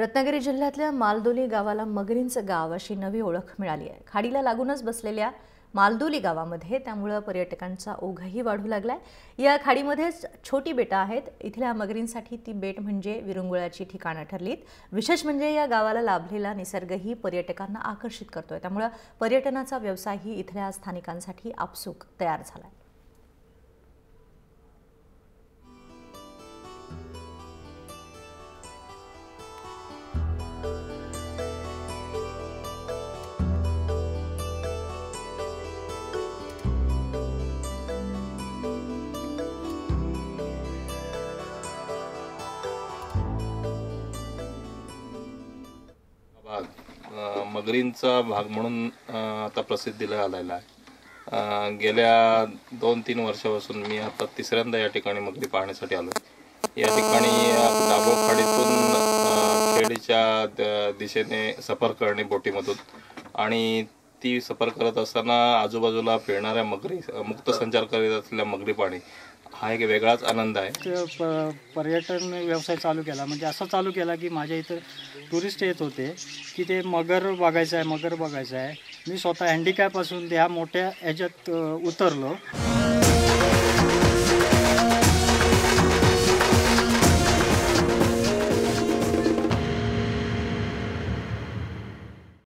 रत्नागिरी जिल्ह्यातल्या मालदोली गावाला मगरींचं गाव अशी नवी ओळख मिळाली आहे। खाडीला लागूनच बसलेल्या मालदोली गावामध्ये त्यामुळे पर्यटकांचा ओघही वाढू लागलाय। या खाडीमध्येच छोटी बेटं आहेत। इथल्या मगरींसाठी ती बेट म्हणजे विरंगुळ्याची ठिकाणं ठरलीत। विशेष म्हणजे या गावाला लाभलेला निसर्गही पर्यटकांना आकर्षित करतोय, त्यामुळे पर्यटनाचा व्यवसायही इथल्या स्थानिकांसाठी आपसूक तयार झालाय। मगरींचा भाग म्हणून आता प्रसिद्धीला आलेला आहे। गेल्या 2-3 वर्षापासून मी आता तिसऱ्यांदा या ठिकाणी मगरी पाहण्यासाठी आलो। या ठिकाणी दाभोळ खाडीतून खेडीच्या दिशेने सफर करणे बोटीमधून, आणि ती सफर करत असताना आजूबाजूला फिरणाऱ्या मगरी, मुक्त संचार करीत असलेल्या मगरी पाणी, हा एक वेगळाच आनंद आहे। पर्यटन व्यवसाय चालू केला म्हणजे असं चालू केला की माझ्या इथं टुरिस्ट येत होते की ते मगर बघायचं आहे, मगर बघायचं आहे। मी स्वतः हँडिकॅप असून त्या मोठ्या ह्याच्यात उतरलो।